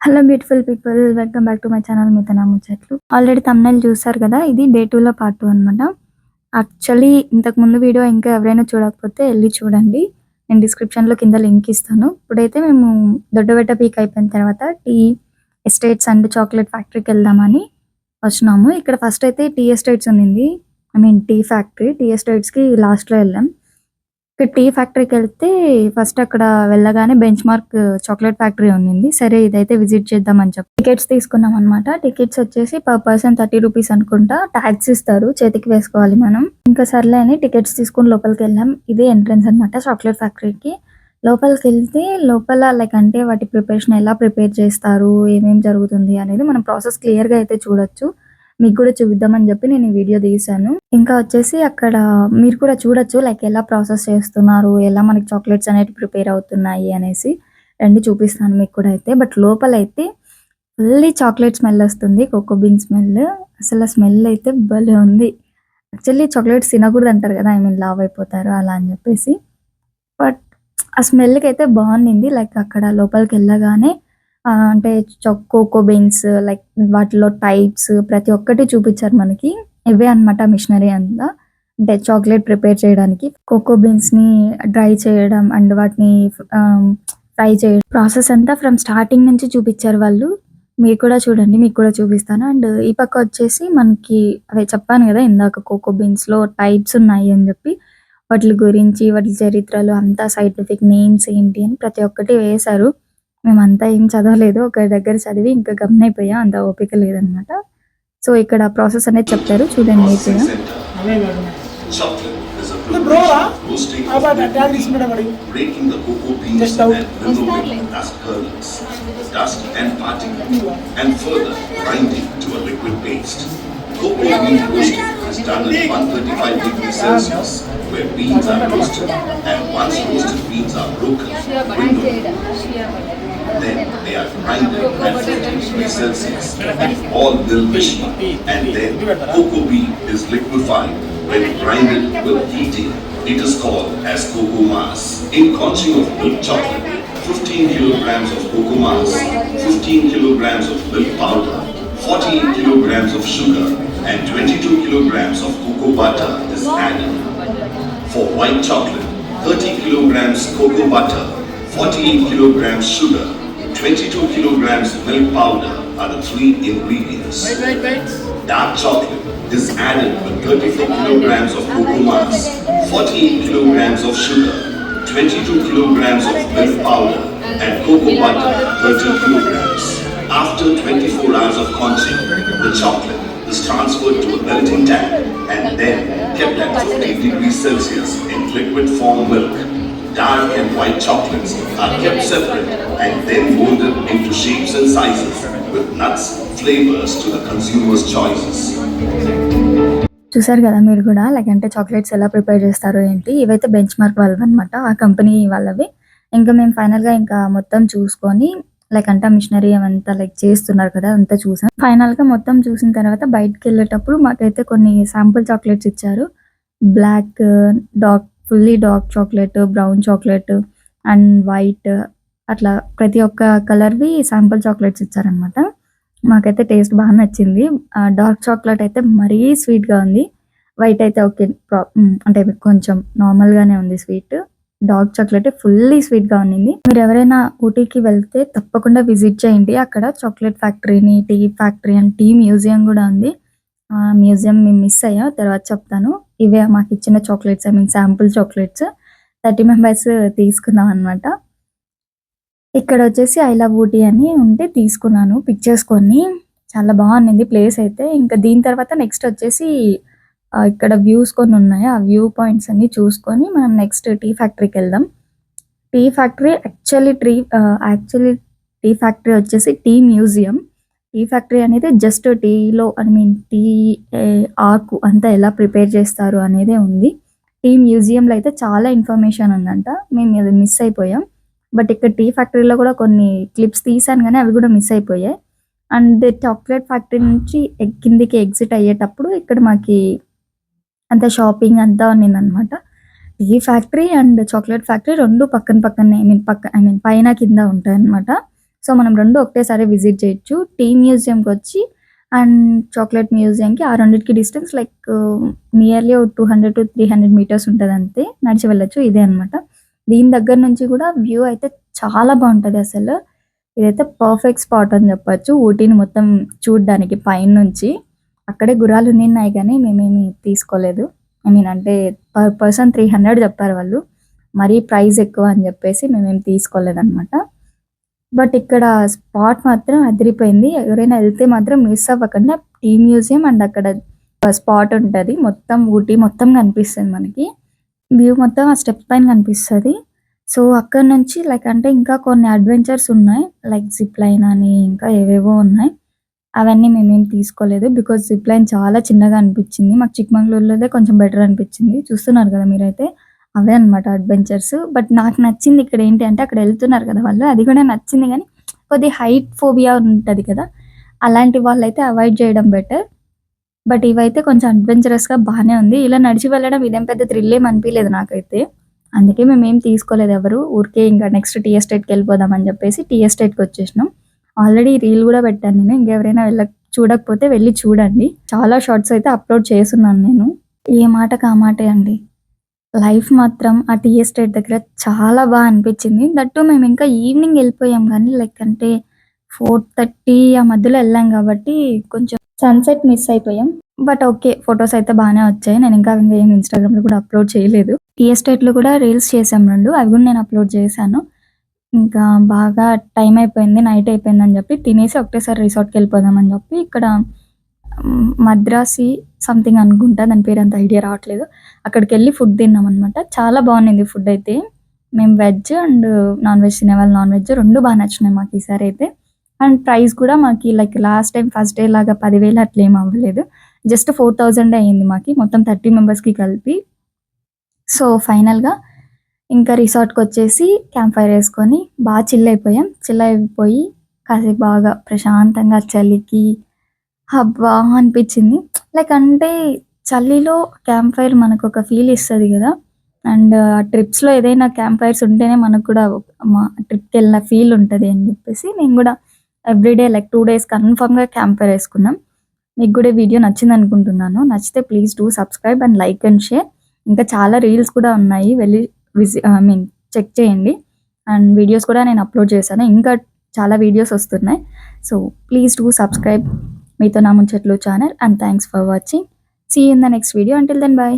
Hello beautiful people, welcome back to my channel మిథున ముచ్చట్లు. Already thumbnail చూసారు కదా, ఇది డే 2లో పార్ట్ 2 అనమాట. యాక్చువల్లీ ఇంతకు ముందు వీడియో ఇంకా ఎవరైనా చూడకపోతే ఎళ్లి చూడండి. నేను డిస్క్రిప్షన్‌లో కింద లింక్ ఇస్తాను. ఇప్పుడైతే మేము దొడ్డబెట్ట పీక్ అయిపోయిన తర్వాత టీ ఎస్టేట్స్ అండ్ చాక్లెట్ ఫ్యాక్టరీకెళ్దామని వచ్చినాము. ఇక్కడ ఫస్ట్ అయితే టీ ఎస్టేట్స్ ఉన్నింది. Tea factory. టీ ఎస్టేట్స్‌కి లాస్ట్‌లో ఎళ్ళాం. ఇక్కడ టీ ఫ్యాక్టరీకెళ్తే ఫస్ట్ అక్కడ వెళ్ళగానే బెంచ్ మార్క్ చాక్లెట్ ఫ్యాక్టరీ ఉన్నింది. సరే ఇదైతే విజిట్ చేద్దామని చెప్పి టికెట్స్ తీసుకున్నామనమాట. టికెట్స్ వచ్చేసి పర్ పర్సన్ ₹30 అనుకుంటా. టాక్స్ ఇస్తారు, చేతికి వేసుకోవాలి మనం. ఇంకా సర్లే అని టికెట్స్ తీసుకొని లోపలికెళ్ళాం. ఇదే ఎంట్రన్స్ అనమాట చాక్లెట్ ఫ్యాక్టరీకి. లోపలికెళ్తే లోపల అంటే వాటి ప్రిపరేషన్ ఎలా ప్రిపేర్ చేస్తారు, ఏమేం జరుగుతుంది అనేది మనం ప్రాసెస్ క్లియర్‌గా అయితే చూడొచ్చు. మీకు కూడా చూపిద్దామని చెప్పి నేను ఈ వీడియో తీశాను. ఇంకా వచ్చేసి అక్కడ మీరు కూడా చూడొచ్చు ఎలా ప్రాసెస్ చేస్తున్నారు, ఎలా మనకి చాక్లెట్స్ అనేటివి ప్రిపేర్ అవుతున్నాయి అనేసి. రండి చూపిస్తాను మీకు కూడా అయితే. బట్ లోపలైతే ఫుల్లీ చాక్లెట్ స్మెల్ వస్తుంది, కోకో బీన్ స్మెల్. అసలు ఆ స్మెల్ అయితే భలే ఉంది. యాక్చువల్లీ చాక్లెట్స్ తినకూడదు అంటారు కదా, లావ్ అయిపోతారు అలా అని చెప్పేసి. బట్ ఆ స్మెల్‌కి అయితే బాగుండింది. అక్కడ లోపలికెళ్ళగానే అంటే కోకో బీన్స్ వాటిలో టైప్స్ ప్రతి ఒక్కటి చూపిచ్చారు మనకి. ఇవే అన్నమాట మిషనరీ అంతా. అంటే చాక్లెట్ ప్రిపేర్ చేయడానికి. కోకో బీన్స్‌ని డ్రై చేయడం అండ్ వాటిని ఫ్రై చేయడం ప్రాసెస్ అంతా ఫ్రమ్ స్టార్టింగ్ నుంచి చూపిచ్చారు వాళ్ళు. మీరు కూడా చూడండి, మీకు కూడా చూపిస్తాను. అండ్ ఈ పక్క వచ్చేసి మనకి అవే చెప్పాను కదా ఇందాక, కోకో బీన్స్‌లో టైప్స్ ఉన్నాయి అని చెప్పి. వాటిలి గురించి, వాటి చరిత్రలు అంతా, సైంటిఫిక్ నేమ్స్ ఏంటి అని ప్రతి ఒక్కటి వేశారు. మేమంతా ఏం చదవలేదు. ఒక దగ్గర చదివి ఇంకా గమ్మునయిపోయాం. అంత ఓపిక లేదనమాట. సో, ఇక్కడ ప్రాసెస్ అనేది చెప్తారు చూడండి నీట్‌గా. Chocolate is a preparation of roasting of milk, breaking the cocoa beans and removing dust kernels, dust and particles, and further grinding to a liquid paste. Cocoa bean roasting is done at 135 degrees Celsius, where beans are roasted, and once roasted beans are broken, winnowed, then they are grinded at 50 degrees Celsius with all milk machine, and then cocoa bean is liquefied. When grinded with heating, it is called as cocoa mass. In quantity of milk chocolate, 15 kilograms of cocoa mass, 15 kilograms of milk powder, 14 kilograms of sugar, and 22 kilograms of cocoa butter is added. For white chocolate, 30 kilograms cocoa butter, 48 kilograms sugar, 22 kilograms milk powder are the three ingredients. Dark chocolate is added with 34 kilograms of cocoa mass, 48 kilograms of sugar, 22 kilograms of milk powder, and cocoa butter 30 kilograms. After 24 hours of quenching, the chocolate is transferred to a melting tank and then kept at 50 degrees Celsius in liquid form milk. Dark and white chocolates are kept separate and then molded into shapes and sizes with nuts, flavors to the consumer's choices. చూసారు కదా మీరు కూడా, అంటే chocolates ఎలా prepare చేస్తారు ఏంటి. ఇవైతే bench mark వాళ్ళవన్నమాట, ఆ కంపెనీ వాళ్ళవి. ఇంకా మేము ఫైనల్‌గా ఇంకా మొత్తం చూసుకొని అంటే మిషనరీ అవంతా చేస్తున్నారు కదా, అంతా చూసాం. ఫైనల్‌గా మొత్తం చూసిన తర్వాత బయటికెళ్ళేటప్పుడు మాకైతే కొన్ని శాంపుల్ చాక్లెట్స్ ఇచ్చారు. Black, fully dark chocolate, brown chocolate and white, అట్లా ప్రతి ఒక్క కలర్‌వి శాంపుల్ చాక్లెట్స్ ఇచ్చారనమాట. మాకైతే టేస్ట్ బాగా నచ్చింది. డార్క్ చాక్లెట్ అయితే మరీ స్వీట్‌గా ఉంది. వైట్ అయితే ఓకే, అంటే కొంచెం నార్మల్‌గానే ఉంది స్వీట్. డార్క్ చాక్లెట్ ఫుల్లీ స్వీట్‌గా ఉన్నింది. మీరు ఎవరైనా ఊటీకి వెళ్తే తప్పకుండా విజిట్ చేయండి. అక్కడ చాక్లెట్ ఫ్యాక్టరీని, tea factory and tea museum కూడా ఉంది. మ్యూజియం మేము మిస్ అయ్యాం, తర్వాత చెప్తాను. ఇవే మాకు ఇచ్చిన చాక్లెట్స్, శాంపుల్ చాక్లెట్స్ 30 మెంబర్స్ తీసుకున్నాం అనమాట. ఇక్కడ వచ్చేసి ఐ లవ్ ఊటీ అని ఉంటే తీసుకున్నాను పిక్చర్స్ కొన్ని. చాలా బాగుంది ప్లేస్ అయితే. ఇంకా దీని తర్వాత నెక్స్ట్ వచ్చేసి ఇక్కడ వ్యూస్ కొన్ని ఉన్నాయి. ఆ వ్యూ పాయింట్స్ అన్ని చూసుకొని మనం నెక్స్ట్ టీ ఫ్యాక్టరీకి వెళ్దాం. Tea factory actually tea factory వచ్చేసి టీ మ్యూజియం. టీ ఫ్యాక్టరీ అనేది జస్ట్ టీలో టీ ఆకు అంతా ఎలా ప్రిపేర్ చేస్తారు అనేదే ఉంది. టీ మ్యూజియంలో అయితే చాలా ఇన్ఫర్మేషన్ ఉందంట, మేము అది మిస్ అయిపోయాం. బట్ ఇక్కడ టీ ఫ్యాక్టరీలో కూడా కొన్ని క్లిప్స్ తీసాను కానీ అవి కూడా మిస్ అయిపోయాయి. అండ్ చాక్లెట్ ఫ్యాక్టరీ నుంచి కిందికి ఎగ్జిట్ అయ్యేటప్పుడు ఇక్కడ మాకి అంత షాపింగ్ అంతా ఉన్నిందనమాట. Tea factory and chocolate factory 2 పక్కన పక్కనే, పైన కింద ఉంటాయన్నమాట. సో మనం రెండు ఒకటేసారి విజిట్ చేయొచ్చు. టీ మ్యూజియంకి వచ్చి అండ్ చాక్లెట్ మ్యూజియంకి ఆ రెండింటికి డిస్టెన్స్ లైక్ నియర్లీ 200-300 మీటర్స్ ఉంటుంది, అంతే నడిచి వెళ్ళొచ్చు. ఇదే అనమాట. దీని దగ్గర నుంచి కూడా వ్యూ అయితే చాలా బాగుంటుంది అసలు. ఇదైతే పర్ఫెక్ట్ స్పాట్ అని చెప్పొచ్చు ఊటీని మొత్తం చూడడానికి పైనుంచి. అక్కడే గుర్రాలు ఉన్నాయి కానీ మేమేమి తీసుకోలేదు. ఐ మీన్ అంటే పర్ పర్సన్ 300 చెప్పారు వాళ్ళు. మరీ ప్రైస్ ఎక్కువ అని చెప్పేసి మేమేం తీసుకోలేదన్నమాట. బట్ ఇక్కడ స్పాట్ మాత్రం అదిరిపోయింది. ఎవరైనా వెళ్తే మాత్రం మిస్ అవ్వకుండా టీ మ్యూజియం అండ్ అక్కడ స్పాట్ ఉంటుంది. మొత్తం ఊటీ మొత్తం కనిపిస్తుంది మనకి. వ్యూ మొత్తం ఆ స్టెప్ పైన కనిపిస్తుంది. సో అక్కడ నుంచి లైక్ అంటే ఇంకా కొన్ని అడ్వెంచర్స్ ఉన్నాయి. లైక్ జిప్ లైన్ అని ఇంకా ఏవేవో ఉన్నాయి. అవన్నీ మేమేం తీసుకోలేదు. బికాజ్ జిప్ లైన్ చాలా చిన్నగా అనిపించింది. మాకు చిక్మంగళూరులోదే కొంచెం బెటర్ అనిపించింది. చూస్తున్నారు కదా మీరైతే, అవే అనమాట అడ్వెంచర్స్. బట్ నాకు నచ్చింది ఇక్కడ ఏంటి అంటే అక్కడ వెళ్తున్నారు కదా వాళ్ళు, అది కూడా నచ్చింది కానీ కొద్ది హైట్ ఫోబియా ఉంటుంది కదా, అలాంటి వాళ్ళైతే అవాయిడ్ చేయడం బెటర్. బట్ ఇవైతే కొంచెం అడ్వెంచరస్‌గా బానే ఉంది. ఇలా నడిచి వెళ్ళడం ఇదేం పెద్ద థ్రిల్ ఏం అనిపియలేదు నాకైతే. అందుకే మేమేం తీసుకోలేదు ఎవరు. ఊరికే ఇంకా నెక్స్ట్ టీ ఎస్టేట్‌కి వెళ్ళిపోదాం అని చెప్పేసి టీ ఎస్టేట్‌కి వచ్చేసినాం. ఆల్రెడీ రీల్ కూడా పెట్టాను నేను. ఇంకెవరైనా చూడకపోతే వెళ్ళి చూడండి. చాలా షార్ట్స్ అయితే అప్లోడ్ చేసున్నాను నేను. ఏ మాటకి ఆ మాటే అండి. లైఫ్ మాత్రం ఆ టీ ఎస్టేట్ దగ్గర చాలా అనిపించింది. దట్ టూ మేము ఇంకా ఈవినింగ్ వెళ్ళిపోయాం కానీ లైక్ అంటే 4:30 ఆ మధ్యలో వెళ్ళాం కాబట్టి కొంచెం సన్‌సెట్ మిస్ అయిపోయాం. But okay. ఫోటోస్ అయితే బానే వచ్చాయి. నేను ఇంకా ఏం ఇన్‌స్టాగ్రామ్‌లో కూడా అప్లోడ్ చేయలేదు. టీ ఎస్టేట్‌లో కూడా రీల్స్ చేశాం 2. అవి కూడా నేను అప్లోడ్ చేశాను. ఇంకా బాగా టైం అయిపోయింది. నైట్ అయిపోయిందని చెప్పి తినేసి ఒకటేసారి రిసార్ట్‌కి వెళ్ళిపోదాం అని చెప్పి ఇక్కడ మద్రాసి సంథింగ్ అనుకుంటా. దాని పేరు అంత ఐడియా రావట్లేదు. అక్కడికెళ్ళి ఫుడ్ తిన్నామనమాట. చాలా బాగుండింది ఫుడ్ అయితే. మేము వెజ్ అండ్ నాన్ వెజ్ తినేవాళ్ళు నాన్ వెజ్ 2 బాగా నచ్చినాయి మాకు ఈసారి అయితే. అండ్ ప్రైస్ కూడా మాకి like last time first day లాగా 10,000 అట్లా ఏమి అవ్వలేదు. జస్ట్ 4,000 అయింది మాకి మొత్తం 30 మెంబర్స్‌కి కలిపి. సో ఫైనల్‌గా ఇంకా రిసార్ట్‌కొచ్చేసి క్యాంప్ ఫైర్ ఏసుకొని చిల్ అయిపోయాం. చిల్ అయిపోయి కాసేపు బాగా ప్రశాంతంగా చలికి అబ్బా! అనిపించింది. లైక్ అంటే చలిలో క్యాంప్ ఫైర్ మనకొక ఫీల్ ఇస్తది గదా! అండ్ ఆ ట్రిప్స్‌లో ఏదైనా క్యాంప్ ఫైర్స్ ఉంటేనే మనకు కూడా ట్రిప్‌కెళ్ళిన ఫీల్ ఉంటది అని జెప్పేసి మేము గూడా ఎవ్రీడే లైక్ 2 డేస్ కన్ఫర్మ్‌గా క్యాంప్ ఫైర్ ఏసుకున్నాం. మీకు గూడా వీడియో నచ్చిందనుకుంటున్నాను. నచ్చితే please do subscribe and like and share. ఇంకా చాలా రీల్స్ కూడా ఉన్నాయి. వెళ్ళి ఐ మీన్ చెక్ చేయండి. అండ్ వీడియోస్ కూడా నేను అప్లోడ్ చేశాను. ఇంకా చాలా వీడియోస్ వస్తున్నాయి. సో ప్లీజ్ డూ సబ్స్క్రైబ్ మీతో నా ముచ్చట్లు channel and thanks for watching. See you in the next video. Until then by.